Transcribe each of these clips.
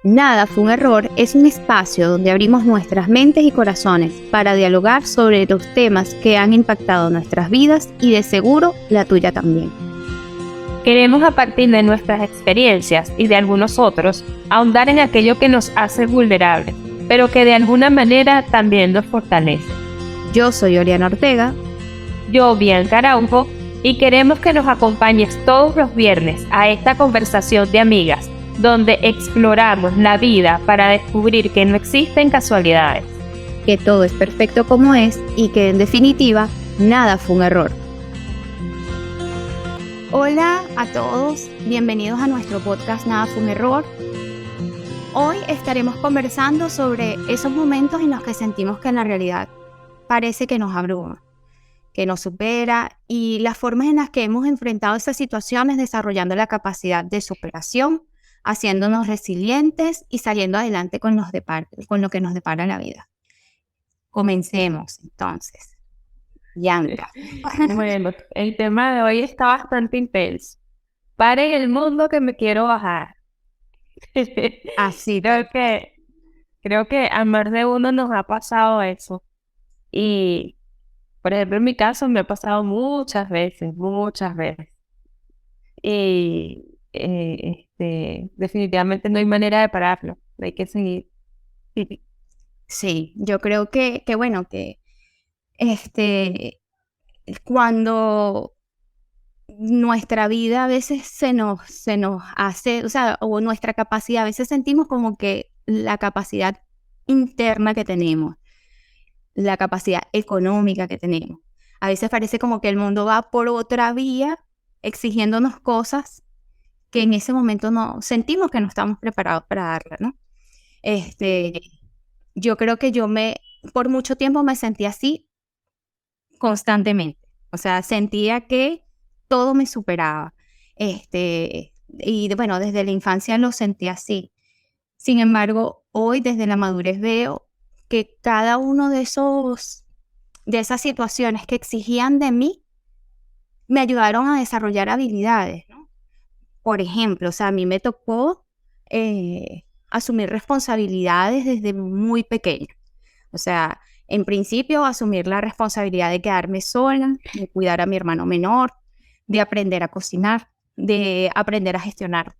Nada fue un error es un espacio donde abrimos nuestras mentes y corazones para dialogar sobre los temas que han impactado nuestras vidas y de seguro la tuya también. Queremos, a partir de nuestras experiencias y de algunos otros, ahondar en aquello que nos hace vulnerables, pero que de alguna manera también nos fortalece. Yo soy Oriana Ortega. Yo, Bianca Araujo, y queremos que nos acompañes todos los viernes a esta conversación de amigas, donde exploramos la vida para descubrir que no existen casualidades. Que todo es perfecto como es y que en definitiva nada fue un error. Hola a todos, bienvenidos a nuestro podcast Nada fue un error. Hoy estaremos conversando sobre esos momentos en los que sentimos que la realidad parece que nos abruma, que nos supera y las formas en las que hemos enfrentado esas situaciones desarrollando la capacidad de superación, haciéndonos resilientes y saliendo adelante con lo que nos depara la vida. Comencemos entonces. Bianca. Bueno, el tema de hoy está bastante intenso. Paren el mundo que me quiero bajar. Así. Creo que a más de uno nos ha pasado eso. Y, por ejemplo, en mi caso me ha pasado muchas veces. Y definitivamente no hay manera de pararlo. Hay que seguir. Sí, yo creo que cuando nuestra vida a veces se nos hace, o nuestra capacidad, a veces sentimos como que la capacidad interna que tenemos, la capacidad económica que tenemos. A veces parece como que el mundo va por otra vía, exigiéndonos cosas que en ese momento no sentimos que no estamos preparados para darla, ¿no? Yo creo que por mucho tiempo me sentí así constantemente. O sea, sentía que todo me superaba. Desde la infancia lo sentí así. Sin embargo, hoy desde la madurez veo que cada uno de esas situaciones que exigían de mí me ayudaron a desarrollar habilidades, ¿no? Por ejemplo, o sea, a mí me tocó asumir responsabilidades desde muy pequeña. O sea, en principio, asumir la responsabilidad de quedarme sola, de cuidar a mi hermano menor, de aprender a cocinar, de aprender a gestionar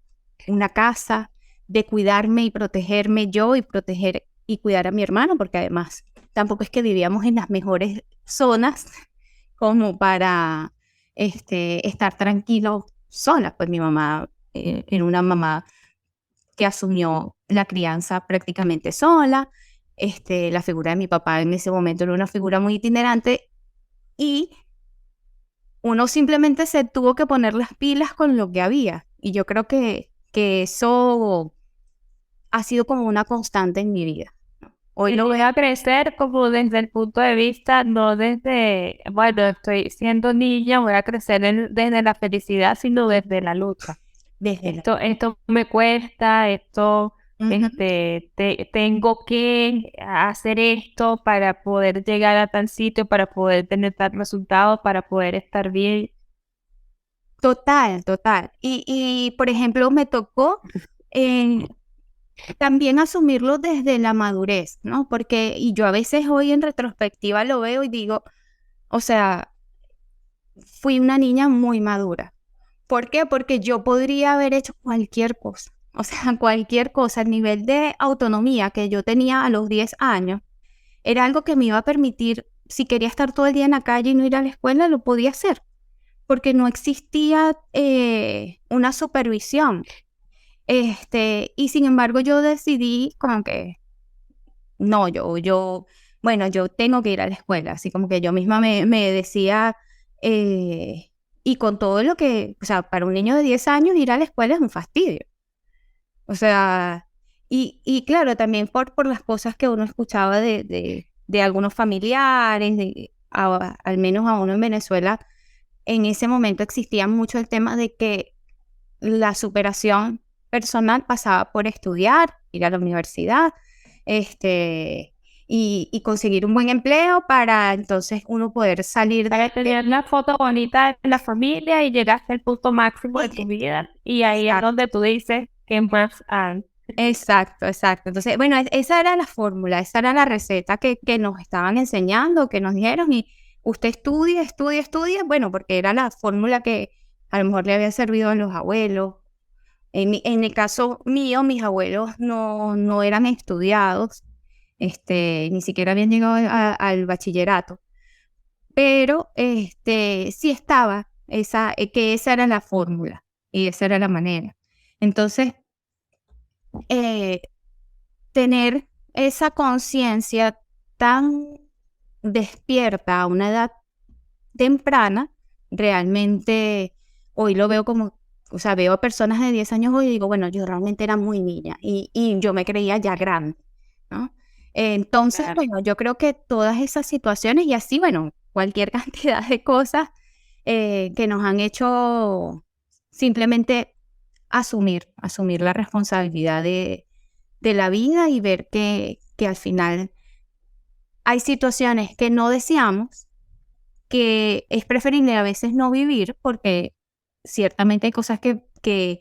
una casa, de cuidarme y protegerme yo y proteger y cuidar a mi hermano, porque además tampoco es que vivíamos en las mejores zonas como para estar tranquilo sola. Pues mi mamá era una mamá que asumió la crianza prácticamente sola. La figura de mi papá en ese momento era una figura muy itinerante y uno simplemente se tuvo que poner las pilas con lo que había. Y yo creo que eso ha sido como una constante en mi vida. Hoy lo voy a crecer como desde el punto de vista, no desde, bueno, estoy siendo niña, voy a crecer desde la felicidad, sino desde la lucha. Esto me cuesta, tengo que hacer esto para poder llegar a tal sitio, para poder tener tal resultado, para poder estar bien. Total. Y por ejemplo, me tocó también asumirlo desde la madurez, ¿no? Y yo a veces hoy en retrospectiva lo veo y digo, o sea, fui una niña muy madura. ¿Por qué? Porque yo podría haber hecho cualquier cosa. O sea, cualquier cosa. El nivel de autonomía que yo tenía a los 10 años era algo que me iba a permitir, si quería estar todo el día en la calle y no ir a la escuela, lo podía hacer. Porque no existía una supervisión. Y sin embargo yo decidí como que, no, yo tengo que ir a la escuela. Así como que yo misma me decía... y con todo lo que, o sea, para un niño de 10 años ir a la escuela es un fastidio. O sea, y claro, también por las cosas que uno escuchaba de algunos familiares, al menos a uno en Venezuela, en ese momento existía mucho el tema de que la superación personal pasaba por estudiar, ir a la universidad, y conseguir un buen empleo para entonces uno poder salir Para tener la foto bonita de la familia y llegaste al punto máximo de tu vida. Y ahí es donde tú dices, ¿qué más hay? Exacto, exacto. Entonces, bueno, esa era la fórmula, esa era la receta que nos estaban enseñando, que nos dijeron, y usted estudia, estudia, estudia, bueno, porque era la fórmula que a lo mejor le había servido a los abuelos. En el caso mío, mis abuelos no eran estudiados, ni siquiera habían llegado al bachillerato, pero sí estaba que esa era la fórmula y esa era la manera. Entonces, eh, tener esa conciencia tan despierta a una edad temprana, realmente hoy lo veo como, o sea, veo a personas de 10 años hoy y digo, bueno, yo realmente era muy niña y yo me creía ya grande, ¿no? Entonces, Claro. bueno, yo creo que todas esas situaciones y así, bueno, cualquier cantidad de cosas que nos han hecho simplemente asumir la responsabilidad de la vida y ver que al final hay situaciones que no deseamos, que es preferible a veces no vivir, porque ciertamente hay cosas que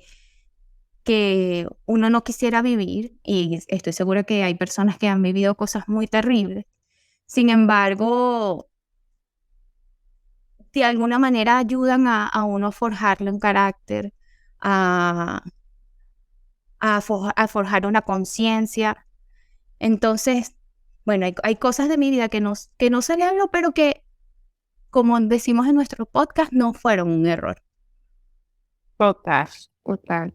uno no quisiera vivir, y estoy segura que hay personas que han vivido cosas muy terribles. Sin embargo, de alguna manera ayudan a uno a forjarle un carácter, a, a forjar una conciencia. Entonces, bueno, hay cosas de mi vida que no celebro, pero que, como decimos en nuestro podcast, no fueron un error. Total, total.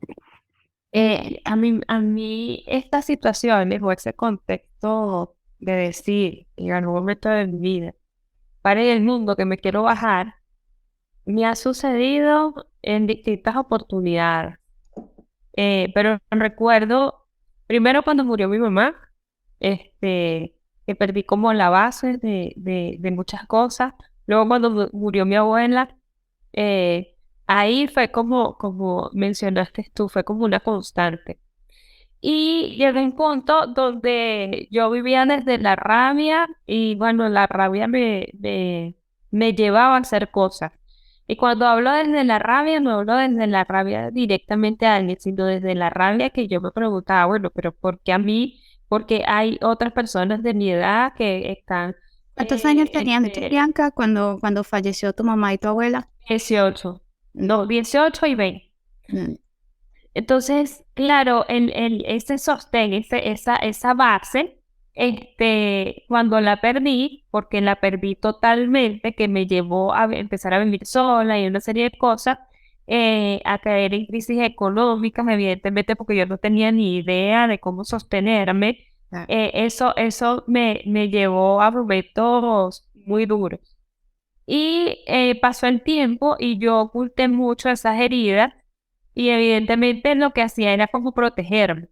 A mí estas situaciones o ese contexto de decir en algún momento de mi vida, para el mundo que me quiero bajar, me ha sucedido en distintas oportunidades. Pero recuerdo, primero cuando murió mi mamá, que perdí como la base de muchas cosas. Luego cuando murió mi abuela, eh, ahí fue como mencionaste tú, fue como una constante. Y llegué a un punto donde yo vivía desde la rabia y bueno, la rabia me llevaba a hacer cosas. Y cuando hablo desde la rabia, no hablo desde la rabia directamente a alguien, sino desde la rabia que yo me preguntaba, bueno, pero ¿por qué a mí? Porque hay otras personas de mi edad que están ¿Cuántos años eh, tenían tú, este, Bianca, cuando falleció tu mamá y tu abuela? 18, Mm, no, 18 y 20. mm, Entonces, claro, ese sostén, esa base, cuando la perdí, porque la perdí totalmente, que me llevó a empezar a vivir sola y una serie de cosas, a caer en crisis económicas, evidentemente, porque yo no tenía ni idea de cómo sostenerme. claro. Eso me llevó a momentos muy duros. Y pasó el tiempo y yo oculté mucho esas heridas y evidentemente lo que hacía era como protegerme,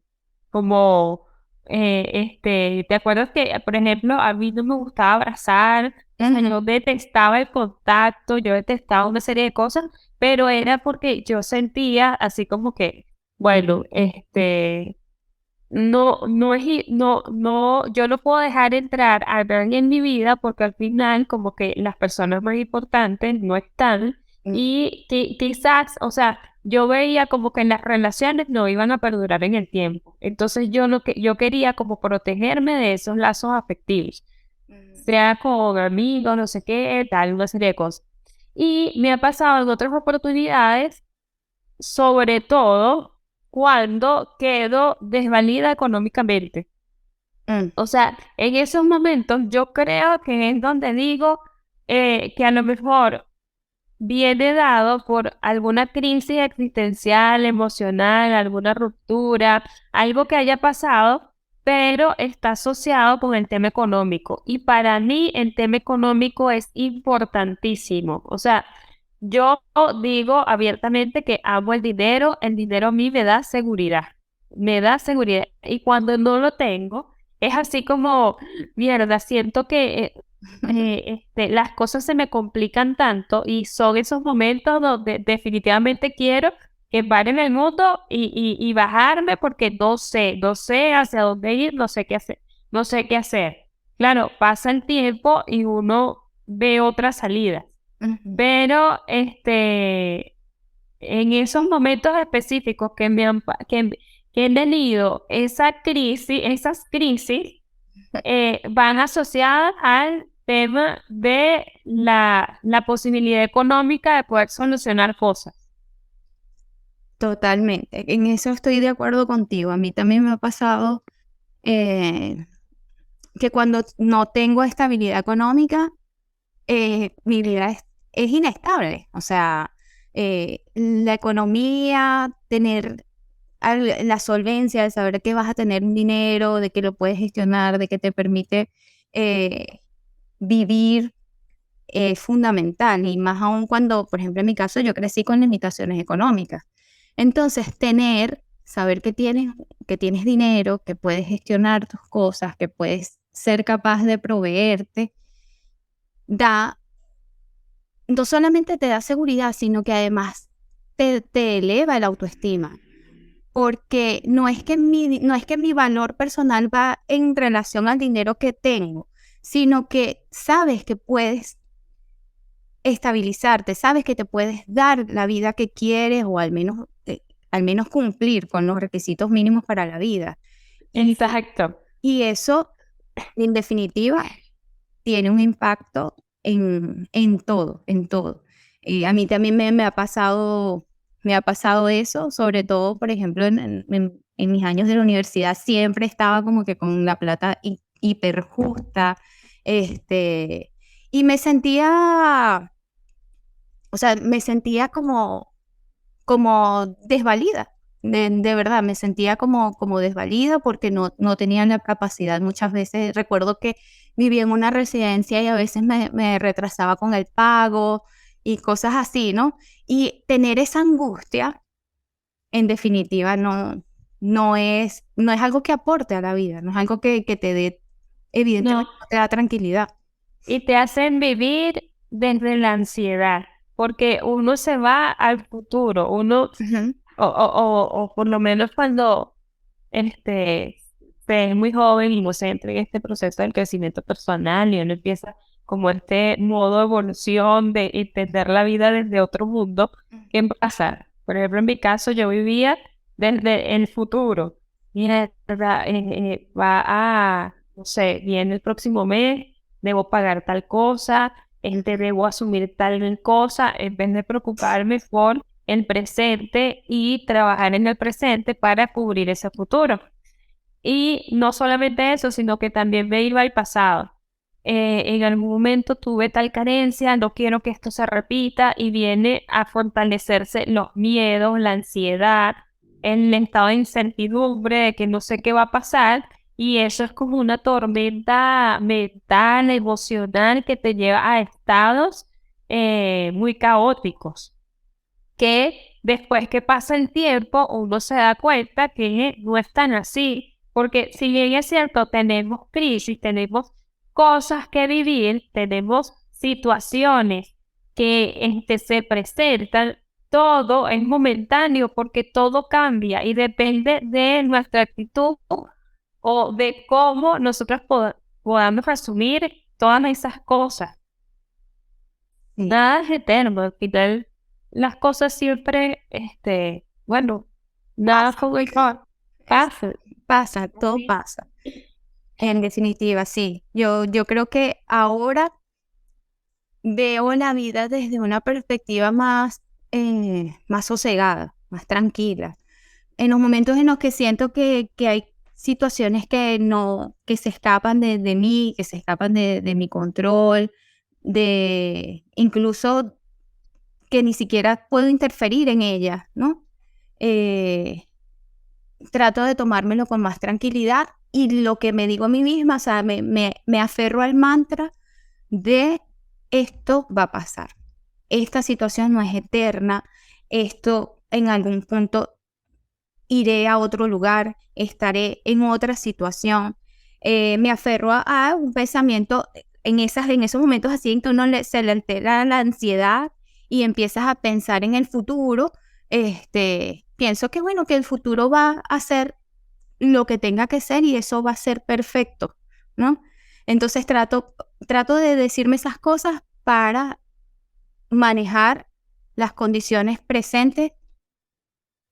como, ¿te acuerdas que, por ejemplo, a mí no me gustaba abrazar, yo detestaba el contacto, yo detestaba una serie de cosas, pero era porque yo sentía así como que, bueno, no, yo no puedo dejar entrar a alguien en mi vida porque al final como que las personas más importantes no están Mm, y quizás, o sea, yo veía como que las relaciones no iban a perdurar en el tiempo. Entonces yo quería como protegerme de esos lazos afectivos, mm, sea con amigos, no sé qué, tal, una serie de cosas. Y me ha pasado en otras oportunidades, sobre todo cuando quedo desvalida económicamente. mm, O sea, en esos momentos yo creo que es donde digo que a lo mejor viene dado por alguna crisis existencial, emocional, alguna ruptura, algo que haya pasado, pero está asociado con el tema económico. Y para mí el tema económico es importantísimo. O sea, yo digo abiertamente que amo el dinero a mí me da seguridad. Y cuando no lo tengo, es así como, mierda, siento que las cosas se me complican tanto y son esos momentos donde definitivamente quiero que pare en el mundo y bajarme porque no sé hacia dónde ir, no sé qué hacer, no sé qué hacer. Claro, pasa el tiempo y uno ve otra salida, ujú, pero en esos momentos específicos que he tenido esas crisis van asociadas al tema de la posibilidad económica de poder solucionar cosas. Totalmente. En eso estoy de acuerdo contigo. A mí también me ha pasado que cuando no tengo estabilidad económica, mi vida es inestable. O sea, la economía, tener la solvencia de saber que vas a tener un dinero, de que lo puedes gestionar, de que te permite vivir, es fundamental. Y más aún cuando, por ejemplo, en mi caso, yo crecí con limitaciones económicas. Entonces, saber que tienes dinero, que puedes gestionar tus cosas, que puedes ser capaz de proveerte, no solamente te da seguridad, sino que además te eleva la autoestima. Porque no es que mi valor personal va en relación al dinero que tengo, sino que sabes que puedes estabilizarte, sabes que te puedes dar la vida que quieres o al menos cumplir con los requisitos mínimos para la vida. Exacto. Y eso, en definitiva, tiene un impacto en todo, en todo. Y a mí también me ha pasado eso, sobre todo, por ejemplo, en mis años de la universidad siempre estaba como que con la plata hiper justa, y me sentía como desvalida, de verdad, me sentía como desvalida porque no tenía la capacidad. Muchas veces recuerdo que vivía en una residencia y a veces me retrasaba con el pago y cosas así, ¿no? Y tener esa angustia, en definitiva, no es algo que aporte a la vida, no es algo que te dé, evidentemente, no te da tranquilidad. Y te hacen vivir desde la ansiedad, porque uno se va al futuro, uno, o por lo menos cuando se es muy joven y no se entra en este proceso del crecimiento personal y uno empieza como este modo de evolución de entender la vida desde otro mundo, ¿qué pasa? Por ejemplo, en mi caso yo vivía desde el futuro. Mira, no sé, viene el próximo mes, debo pagar tal cosa, debo asumir tal cosa, en vez de preocuparme por el presente y trabajar en el presente para cubrir ese futuro. Y no solamente eso, sino que también me iba al pasado. En algún momento tuve tal carencia, no quiero que esto se repita y viene a fortalecerse los miedos, la ansiedad, el estado de incertidumbre de que no sé qué va a pasar y eso es como una tormenta mental, emocional que te lleva a estados muy caóticos que después que pasa el tiempo uno se da cuenta que no es tan así, porque si bien es cierto, tenemos crisis, tenemos cosas que vivir, tenemos situaciones que se presentan, todo es momentáneo porque todo cambia y depende de nuestra actitud o de cómo nosotros podamos asumir todas esas cosas. Sí. Nada es eterno, al final las cosas siempre, bueno, nada fue igual. Pasa, todo pasa. En definitiva, sí. Yo creo que ahora veo la vida desde una perspectiva más sosegada, más tranquila. En los momentos en los que siento que hay situaciones que se escapan de mí, que se escapan de mi control, incluso que ni siquiera puedo interferir en ellas, ¿no? Trato de tomármelo con más tranquilidad y lo que me digo a mí misma, o sea, me aferro al mantra de esto va a pasar. Esta situación no es eterna, esto en algún punto iré a otro lugar, estaré en otra situación. Me aferro a un pensamiento en esos momentos así en que se le altera la ansiedad y empiezas a pensar en el futuro. Pienso que bueno, que el futuro va a ser lo que tenga que ser y eso va a ser perfecto, ¿no? Entonces trato de decirme esas cosas para manejar las condiciones presentes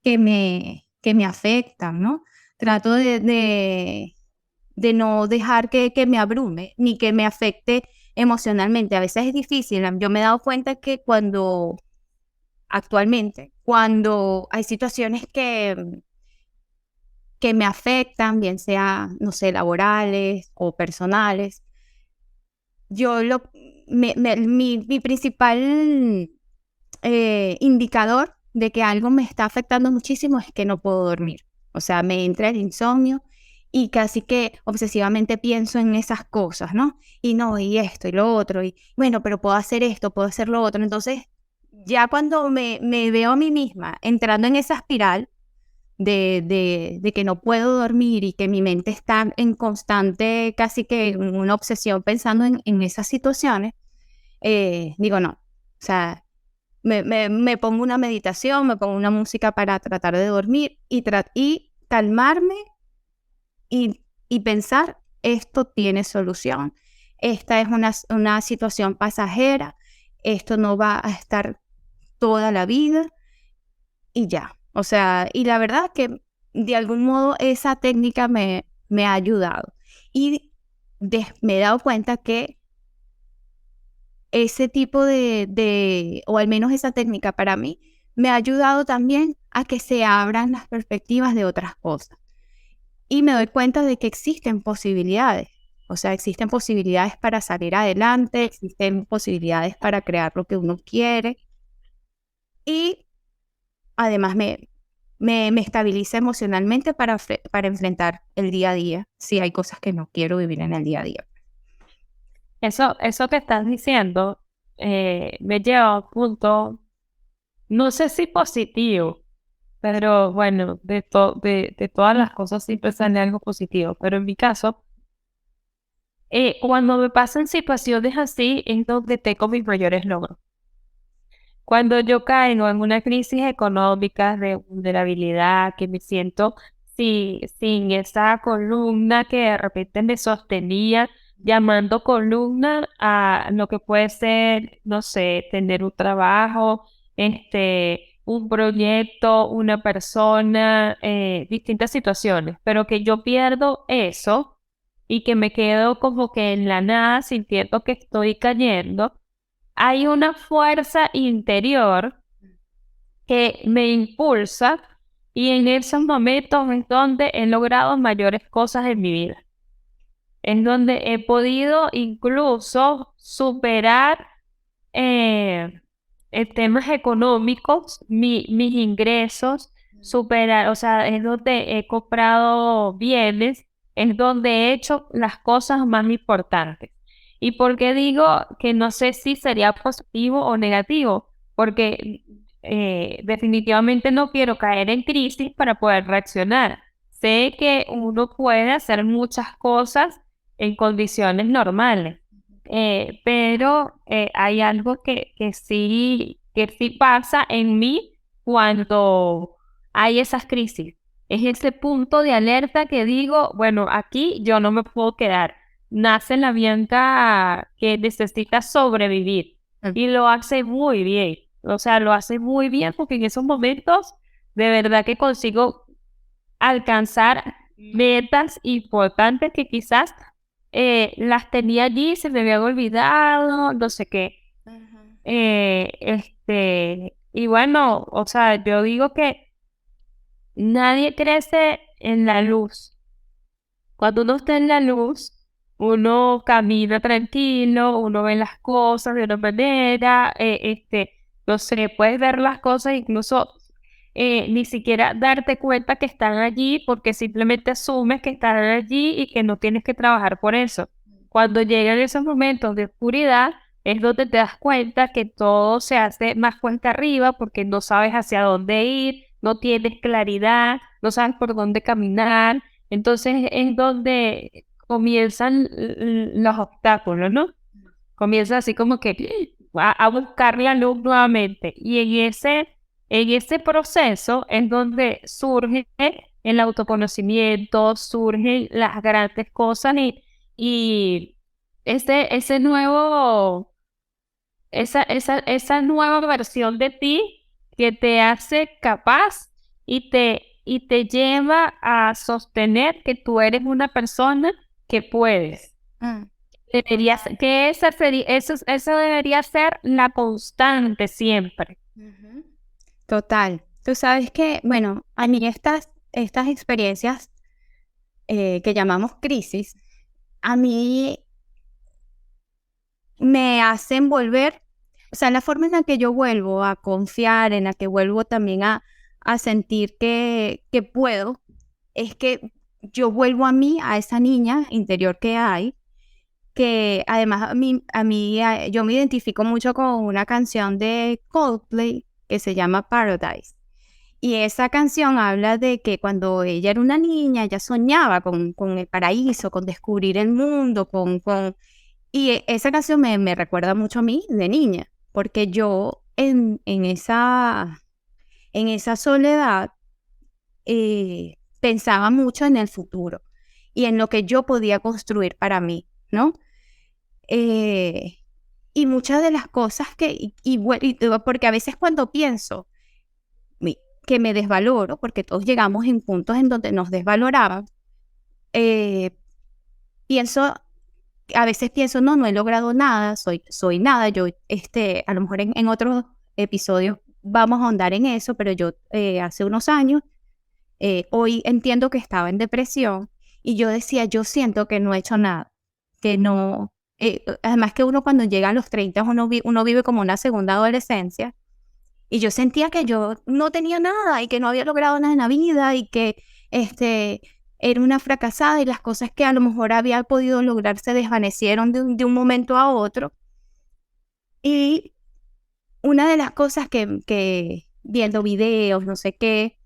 que me que me afectan, ¿no? Trato de no dejar que me abrume ni que me afecte emocionalmente. A veces es difícil. Yo me he dado cuenta que actualmente, cuando hay situaciones que me afectan, bien sea, no sé, laborales o personales, yo mi principal indicador de que algo me está afectando muchísimo es que no puedo dormir. O sea, me entra el insomnio y casi que obsesivamente pienso en esas cosas, ¿no? Y no, y esto y lo otro, y bueno, pero puedo hacer esto, puedo hacer lo otro. Entonces, ya cuando me veo a mí misma entrando en esa espiral de que no puedo dormir y que mi mente está en constante, casi que en una obsesión pensando en esas situaciones, digo, no, o sea, me pongo una meditación, me pongo una música para tratar de dormir y calmarme y pensar, esto tiene solución, esta es una situación pasajera, esto no va a estar toda la vida y ya. O sea, y la verdad que de algún modo esa técnica me ha ayudado. Y me he dado cuenta que ese tipo o al menos esa técnica para mí, me ha ayudado también a que se abran las perspectivas de otras cosas. Y me doy cuenta de que existen posibilidades. O sea, existen posibilidades para salir adelante, existen posibilidades para crear lo que uno quiere. Y además me estabiliza emocionalmente para enfrentar el día a día, si hay cosas que no quiero vivir en el día a día. Eso que estás diciendo me lleva a un punto, no sé si positivo, pero bueno, de todas las cosas siempre sale algo positivo. Pero en mi caso, cuando me pasan situaciones así, es donde tengo mis mayores logros. Cuando yo caigo en una crisis económica de vulnerabilidad, que me siento sin esa columna que de repente me sostenía, llamando columna a lo que puede ser, no sé, tener un trabajo, un proyecto, una persona, distintas situaciones, pero que yo pierdo eso y que me quedo como que en la nada sintiendo que estoy cayendo. Hay una fuerza interior que me impulsa y en esos momentos es donde he logrado mayores cosas en mi vida. Es donde he podido incluso superar en temas económicos mis ingresos, superar, o sea, es donde he comprado bienes, es donde he hecho las cosas más importantes. ¿Y por qué digo que no sé si sería positivo o negativo? Porque definitivamente no quiero caer en crisis para poder reaccionar. Sé que uno puede hacer muchas cosas en condiciones normales, pero hay algo que sí pasa en mí cuando hay esas crisis. Es ese punto de alerta que digo, bueno, aquí yo no me puedo quedar. Nace la Bianca que necesita sobrevivir y lo hace muy bien. O sea, lo hace muy bien porque en esos momentos de verdad que consigo alcanzar metas importantes que quizás las tenía allí, se me habían olvidado, no sé qué. Y bueno, o sea, yo digo que nadie crece en la luz. Cuando uno está en la luz, uno camina tranquilo, uno ve las cosas de una manera, no sé, puedes ver las cosas incluso ni siquiera darte cuenta que están allí porque simplemente asumes que están allí y que no tienes que trabajar por eso. Cuando llegan esos momentos de oscuridad, es donde te das cuenta que todo se hace más cuesta arriba porque no sabes hacia dónde ir, no tienes claridad, no sabes por dónde caminar. Entonces es donde comienzan los obstáculos, ¿no? Comienza así como que a buscar la luz nuevamente. Y en ese proceso es donde surge el autoconocimiento, surgen las grandes cosas y ese nuevo, esa nueva versión de ti que te hace capaz y te lleva a sostener que tú eres una persona que puedes. Deberías, que eso debería ser la constante siempre. Total. Tú sabes que, bueno, a mí estas experiencias que llamamos crisis, a mí me hacen volver, o sea, la forma en la que yo vuelvo a confiar, en la que vuelvo también a sentir que puedo, es que yo vuelvo a mí, a esa niña interior que hay, que además yo me identifico mucho con una canción de Coldplay que se llama Paradise. Y esa canción habla de que cuando ella era una niña, ella soñaba con el paraíso, con descubrir el mundo, y esa canción me recuerda mucho a mí de niña, porque yo en esa soledad pensaba mucho en el futuro y en lo que yo podía construir para mí, ¿no? Y muchas de las cosas porque a veces cuando pienso que me desvaloro, porque todos llegamos en puntos en donde nos desvaloraban, a veces pienso, no he logrado nada, soy nada. Yo, a lo mejor en otros episodios vamos a ahondar en eso, pero yo hace unos años, hoy entiendo que estaba en depresión y yo decía, yo siento que no he hecho nada, que no, además que uno cuando llega a los 30 uno vive como una segunda adolescencia y yo sentía que yo no tenía nada y que no había logrado nada en la vida y que era una fracasada y las cosas que a lo mejor había podido lograr se desvanecieron de un momento a otro. Y una de las cosas que viendo videos, no sé qué,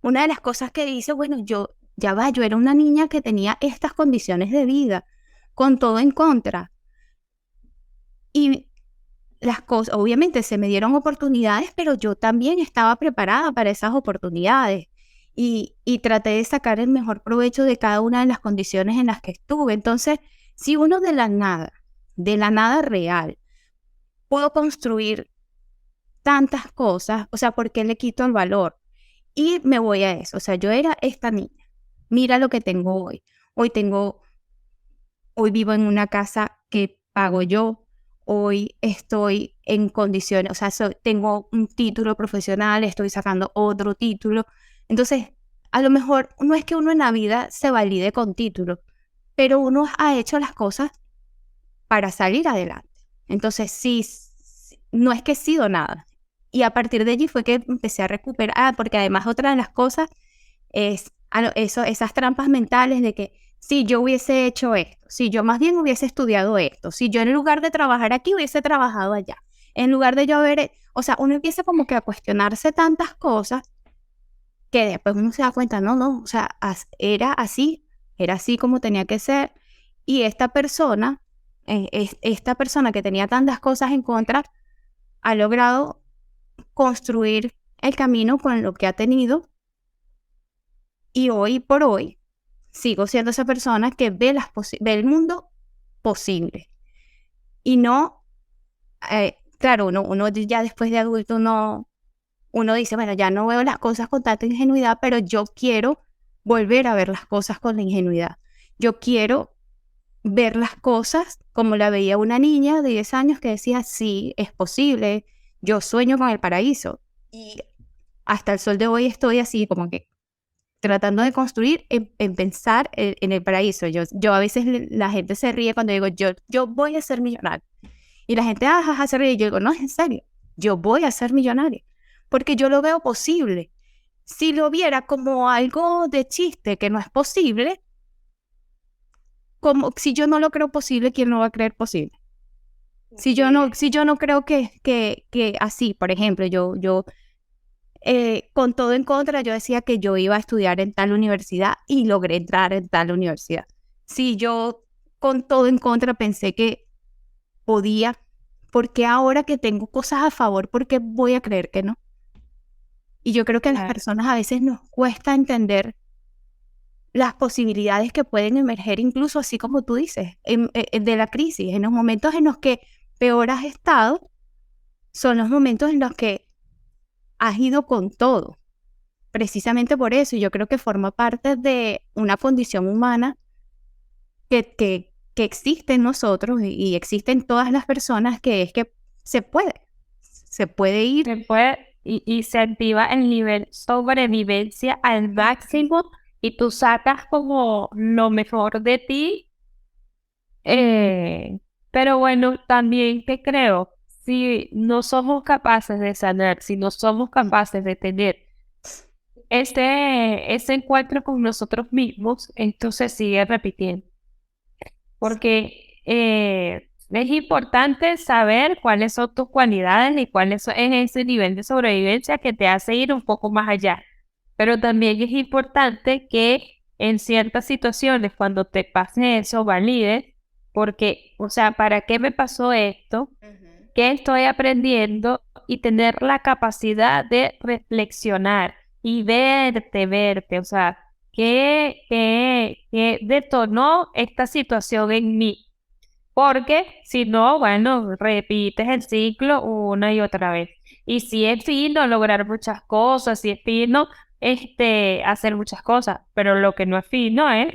una de las cosas que dice, bueno, yo era una niña que tenía estas condiciones de vida, con todo en contra. Y las cosas, obviamente se me dieron oportunidades, pero yo también estaba preparada para esas oportunidades. Y traté de sacar el mejor provecho de cada una de las condiciones en las que estuve. Entonces, si uno de la nada real, puedo construir tantas cosas, o sea, ¿por qué le quito el valor? Y me voy a eso, o sea, yo era esta niña, mira lo que tengo hoy. Hoy vivo en una casa que pago yo, hoy estoy en condiciones, o sea, tengo un título profesional, estoy sacando otro título. Entonces, a lo mejor no es que uno en la vida se valide con título, pero uno ha hecho las cosas para salir adelante. Entonces, sí, no es que he sido nada. Y a partir de allí fue que empecé a recuperar, porque además otra de las cosas es esas trampas mentales de que si yo hubiese hecho esto, si yo más bien hubiese estudiado esto, si yo en lugar de trabajar aquí hubiese trabajado allá, en lugar de yo o sea, uno empieza como que a cuestionarse tantas cosas que después uno se da cuenta, no, o sea, era así como tenía que ser. Y esta persona que tenía tantas cosas en contra, ha logrado construir el camino con lo que ha tenido. Y hoy por hoy, sigo siendo esa persona que ve el mundo posible. Y no, claro, uno ya después de adulto, uno dice, bueno, ya no veo las cosas con tanta ingenuidad, pero yo quiero volver a ver las cosas con la ingenuidad. Yo quiero ver las cosas como la veía una niña de 10 años que decía, sí, es posible, yo sueño con el paraíso. Y hasta el sol de hoy estoy así como que tratando de construir en pensar en el paraíso. Yo a veces la gente se ríe cuando digo, yo voy a ser millonario. Y la gente, se ríe. Y yo digo, no, es en serio, yo voy a ser millonario. Porque yo lo veo posible. Si lo viera como algo de chiste que no es posible, como si yo no lo creo posible, ¿quién lo va a creer posible? Si yo no creo que así, por ejemplo, yo con todo en contra, yo decía que yo iba a estudiar en tal universidad y logré entrar en tal universidad. Si yo con todo en contra pensé que podía, ¿por qué ahora que tengo cosas a favor, por qué voy a creer que no? Y yo creo que a las personas a veces nos cuesta entender las posibilidades que pueden emerger, incluso así como tú dices, de la crisis. En los momentos en los que peor has estado, son los momentos en los que has ido con todo. precisamente por eso. Yo creo que forma parte de una condición humana que existe en nosotros y existe en todas las personas, que es que se puede ir. Después, y se activa el nivel sobrevivencia al máximo y tú sacas como lo mejor de ti. Pero bueno, también te creo, si no somos capaces de sanar, si no somos capaces de tener ese encuentro con nosotros mismos, esto se sigue repitiendo. Porque es importante saber cuáles son tus cualidades y es ese nivel de sobrevivencia que te hace ir un poco más allá. Pero también es importante que en ciertas situaciones, cuando te pase eso, valides, porque, o sea, ¿para qué me pasó esto? ¿Qué estoy aprendiendo? Y tener la capacidad de reflexionar y verte, o sea, ¿qué detonó esta situación en mí? Porque si no, bueno, repites el ciclo una y otra vez. Y si es fino lograr muchas cosas, si es fino hacer muchas cosas, pero lo que no es fino es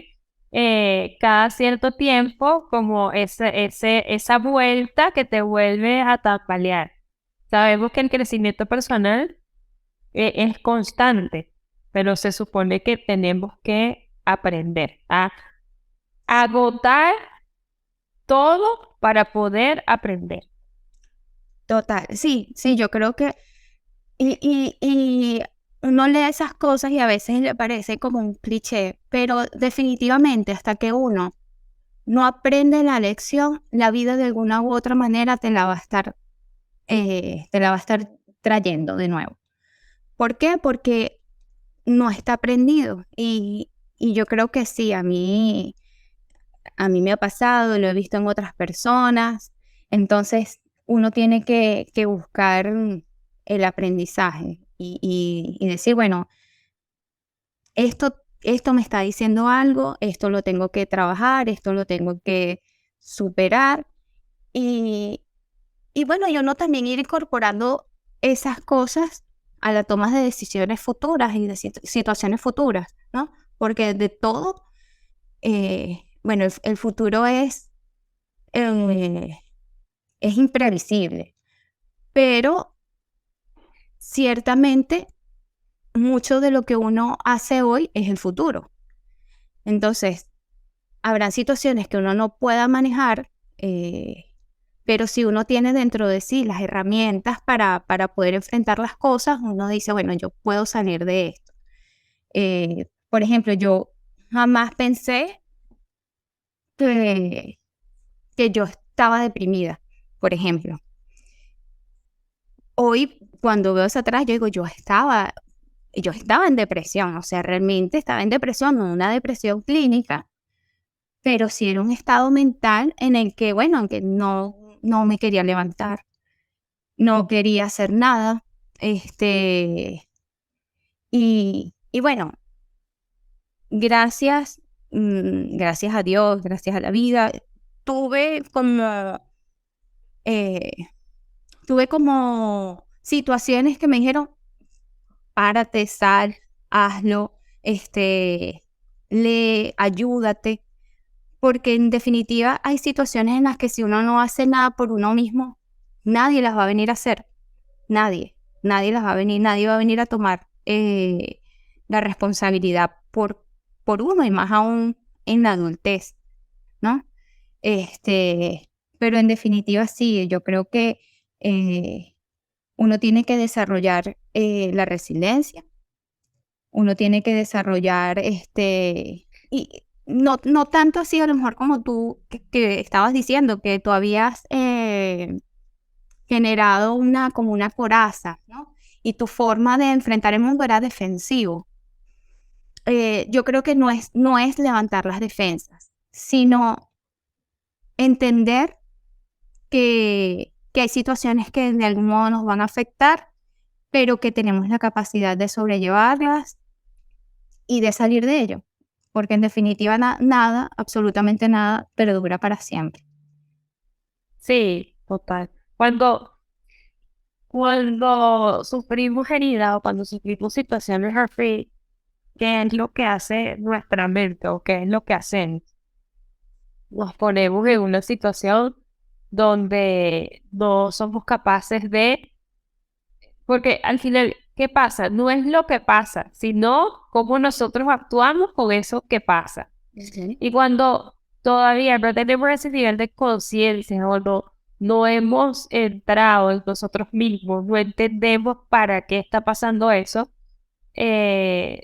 cada cierto tiempo como esa vuelta que te vuelve a tambalear. Sabemos que el crecimiento personal es constante, pero se supone que tenemos que aprender a agotar todo para poder aprender. Total, sí, sí, yo creo que, y uno lee esas cosas y a veces le parece como un cliché, pero definitivamente hasta que uno no aprende la lección, la vida de alguna u otra manera te la va a estar trayendo de nuevo. ¿Por qué? Porque no está aprendido. Y yo creo que sí, a mí me ha pasado, lo he visto en otras personas. Entonces, uno tiene que buscar el aprendizaje y decir, bueno, esto me está diciendo algo, esto lo tengo que trabajar, esto lo tengo que superar. Y, y bueno, y uno también ir incorporando esas cosas a la toma de decisiones futuras y de situaciones futuras, ¿no? Porque de todo, bueno, el futuro eh, es imprevisible, pero ciertamente mucho de lo que uno hace hoy es el futuro. Entonces, habrá situaciones que uno no pueda manejar, pero si uno tiene dentro de sí las herramientas para poder enfrentar las cosas, uno dice, bueno, yo puedo salir de esto. Por ejemplo, yo jamás pensé que, que yo estaba deprimida, por ejemplo. Hoy, cuando veo hacia atrás, yo digo, yo estaba en depresión, o sea, realmente estaba en depresión, no una depresión clínica, pero sí era un estado mental en el que, bueno, en que no me quería levantar, no quería hacer nada, y bueno, gracias, gracias a Dios, gracias a la vida, tuve como, eh, tuve como situaciones que me dijeron, párate, sal, hazlo, lee, ayúdate, porque en definitiva hay situaciones en las que si uno no hace nada por uno mismo, nadie las va a venir a hacer, nadie las va a venir, nadie va a venir a tomar la responsabilidad por uno y más aún en la adultez, ¿no? Pero en definitiva sí, yo creo que uno tiene que desarrollar la resiliencia, uno tiene que desarrollar, y no tanto así a lo mejor como tú que estabas diciendo, que tú habías generado como una coraza, ¿no? Y tu forma de enfrentar el mundo era defensivo. Yo creo que no es levantar las defensas, sino entender que hay situaciones que de algún modo nos van a afectar, pero que tenemos la capacidad de sobrellevarlas y de salir de ello, porque en definitiva nada, absolutamente nada, perdura para siempre. Sí, total. Cuando cuando sufrimos heridas o cuando sufrimos situaciones así, ¿qué es lo que hace nuestra mente o qué es lo que hacemos? Nos ponemos en una situación donde no somos capaces de, porque al final, ¿qué pasa? No es lo que pasa, sino cómo nosotros actuamos con eso que pasa. Y cuando todavía no tenemos ese nivel de conciencia o no hemos entrado en nosotros mismos, no entendemos para qué está pasando eso,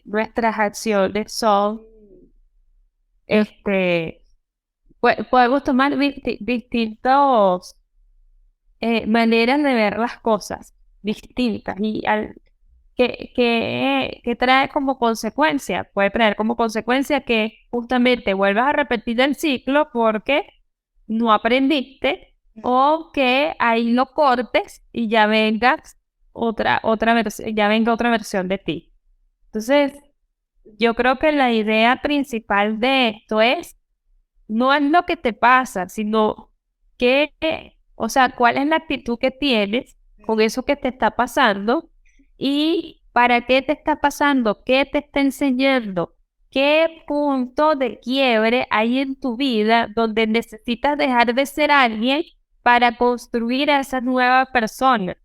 nuestras acciones son, podemos tomar distintas maneras de ver las cosas distintas y que trae como consecuencia, puede traer como consecuencia que justamente vuelvas a repetir el ciclo porque no aprendiste o que ahí lo cortes y ya vengas ya venga otra versión de ti. Entonces, yo creo que la idea principal de esto no es lo que te pasa, sino o sea, cuál es la actitud que tienes con eso que te está pasando y para qué te está pasando, qué te está enseñando, qué punto de quiebre hay en tu vida donde necesitas dejar de ser alguien para construir a esa nueva persona.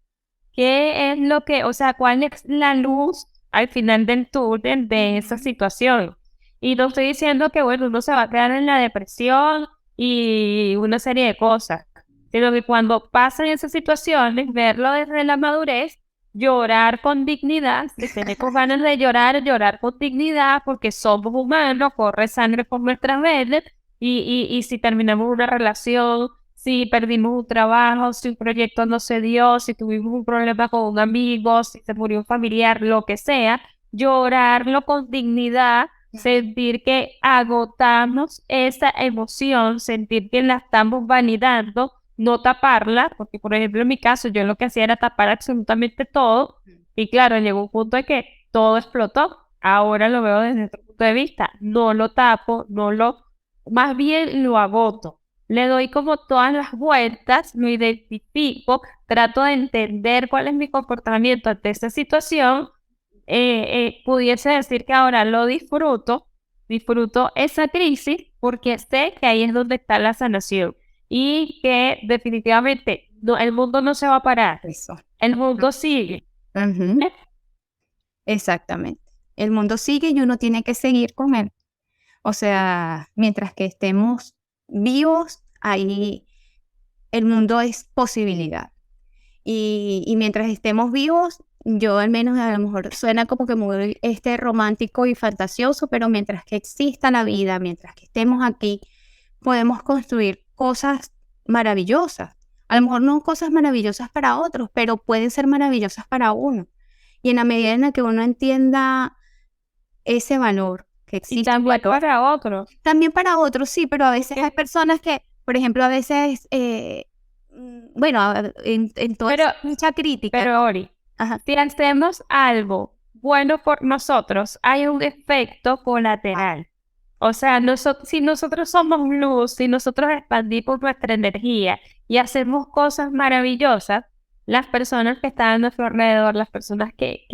¿Qué es lo que, o sea, cuál es la luz al final del túnel de esa situación? Y no estoy diciendo que, bueno, uno se va a quedar en la depresión y una serie de cosas, sino que cuando pasan esas situaciones, verlo desde la madurez, llorar con dignidad, si tenemos ganas de llorar, llorar con dignidad, porque somos humanos, corre sangre por nuestras venas, y si terminamos una relación, si perdimos un trabajo, si un proyecto no se dio, si tuvimos un problema con un amigo, si se murió un familiar, lo que sea, llorarlo con dignidad, sentir que agotamos esa emoción, sentir que la estamos validando, no taparla, porque por ejemplo en mi caso yo lo que hacía era tapar absolutamente todo y claro, llegó un punto de que todo explotó. Ahora lo veo desde otro punto de vista, no lo tapo, más bien lo agoto. Le doy como todas las vueltas, lo identifico, trato de entender cuál es mi comportamiento ante esta situación. Pudiese decir que ahora lo disfruto esa crisis porque sé que ahí es donde está la sanación y que definitivamente el mundo no se va a parar, Eso. el mundo sigue. Ujú. Exactamente. El mundo sigue y uno tiene que seguir con él. O sea, mientras que estemos vivos, ahí el mundo es posibilidad. Y mientras estemos vivos, yo al menos a lo mejor suena como que muy romántico y fantasioso, pero mientras que exista la vida, mientras que estemos aquí, podemos construir cosas maravillosas. A lo mejor no cosas maravillosas para otros, pero pueden ser maravillosas para uno. Y en la medida en la que uno entienda ese valor que Y existe, también para otros. también para otros, sí, pero a veces hay personas que, por ejemplo, a veces, bueno, en toda Pero, mucha crítica. pero Ori, Ajá. si hacemos algo bueno por nosotros, hay un efecto colateral. O sea, si nosotros somos luz, si nosotros expandimos nuestra energía y hacemos cosas maravillosas, las personas que están a nuestro alrededor, las personas que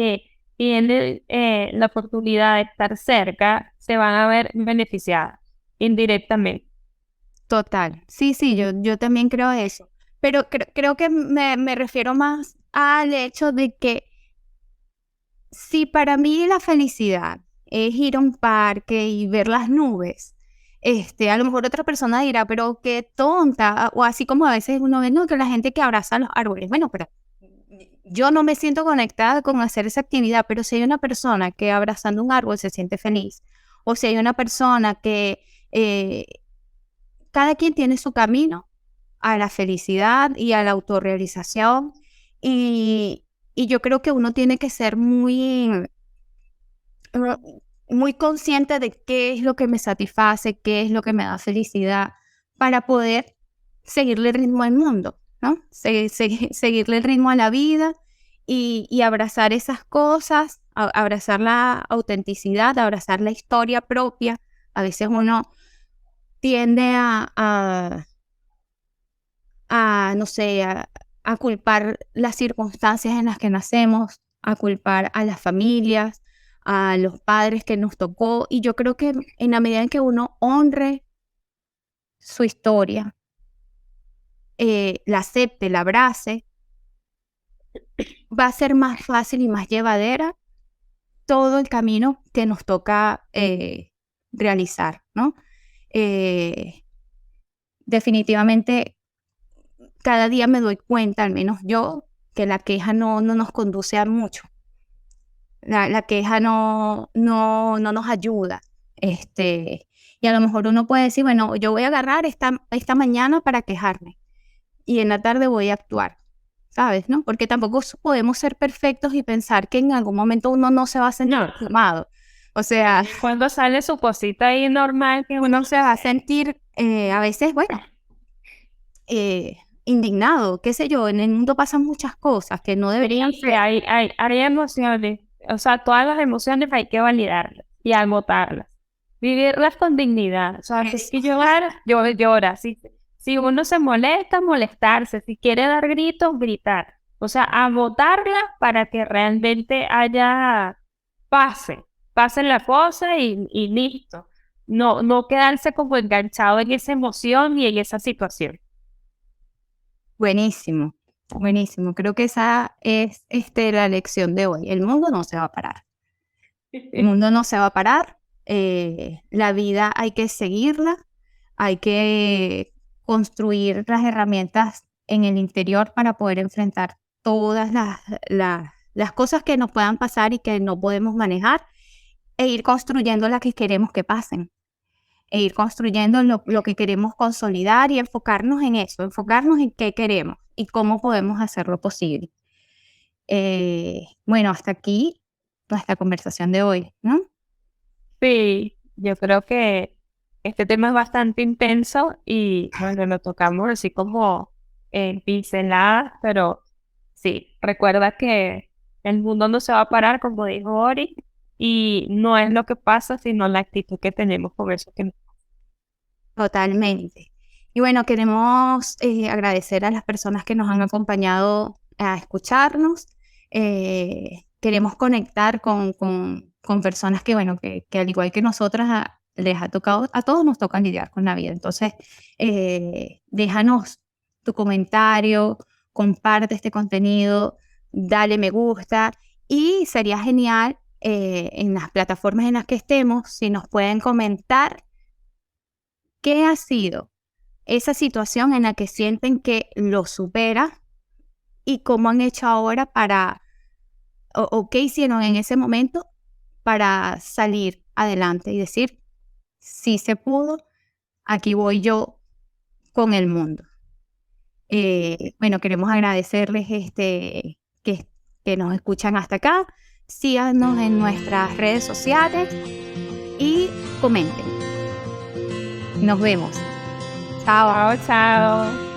tienen la oportunidad de estar cerca, se van a ver beneficiadas indirectamente. Total. Sí, sí, yo también creo eso. Pero creo que me refiero más al hecho de que si para mí la felicidad es ir a un parque y ver las nubes, a lo mejor otra persona dirá, pero qué tonta, o así como a veces uno ve, no, que la gente que abraza los árboles, bueno, pero yo no me siento conectada con hacer esa actividad, pero si hay una persona que abrazando un árbol se siente feliz, o si hay una persona que cada quien tiene su camino a la felicidad y a la autorrealización, y yo creo que uno tiene que ser muy consciente de qué es lo que me satisface, qué es lo que me da felicidad, para poder seguirle el ritmo al mundo, ¿no? Seguirle el ritmo a la vida y abrazar esas cosas, abrazar la autenticidad, abrazar la historia propia. A veces uno tiende no sé, a culpar las circunstancias en las que nacemos, a culpar a las familias, a los padres que nos tocó. Y yo creo que en la medida en que uno honre su historia, la acepte, la abrace, va a ser más fácil y más llevadera todo el camino que nos toca realizar, ¿no? Definitivamente, cada día me doy cuenta, al menos yo, que la queja no nos conduce a mucho. La queja no nos ayuda. Y a lo mejor uno puede decir, bueno, yo voy a agarrar esta mañana para quejarme y en la tarde voy a actuar, ¿sabes? ¿No? Porque tampoco podemos ser perfectos y pensar que en algún momento uno no se va a sentir quemado. O sea, cuando sale su cosita ahí normal, que uno se va a sentir a veces, bueno, indignado, qué sé yo, en el mundo pasan muchas cosas que no deberían ser. Hay emociones, o sea, todas las emociones hay que validarlas y agotarlas, vivirlas con dignidad, o sea, si hay que llorar, llora, si uno se molesta, molestarse, si quiere dar gritos, gritar, o sea, agotarla para que realmente pase la cosa y listo, no quedarse como enganchado en esa emoción y en esa situación. Buenísimo, buenísimo. Creo que esa es la lección de hoy. El mundo no se va a parar. El mundo no se va a parar. La vida hay que seguirla. Hay que construir las herramientas en el interior para poder enfrentar todas las cosas que nos puedan pasar y que no podemos manejar e ir construyendo las que queremos que pasen. E ir construyendo lo que queremos consolidar y enfocarnos en eso, enfocarnos en qué queremos y cómo podemos hacerlo posible. Bueno, hasta aquí nuestra conversación de hoy, ¿no? Sí, yo creo que este tema es bastante intenso y bueno, lo tocamos así como en pinceladas, pero sí, recuerda que el mundo no se va a parar, como dijo Ori, y no es lo que pasa, sino la actitud que tenemos con eso que Totalmente. Y bueno, queremos agradecer a las personas que nos han acompañado a escucharnos. Queremos conectar con personas que, bueno, que al igual que nosotras, les ha tocado, a todos nos toca lidiar con la vida. Entonces, déjanos tu comentario, comparte este contenido, dale me gusta y sería genial en las plataformas en las que estemos, si nos pueden comentar qué ha sido esa situación en la que sienten que lo supera y cómo han hecho ahora o qué hicieron en ese momento para salir adelante y decir, sí se pudo, aquí voy yo con el mundo. Bueno, queremos agradecerles que nos escuchan hasta acá. Síganos en nuestras redes sociales y comenten. Nos vemos. Chao. Chao, chao.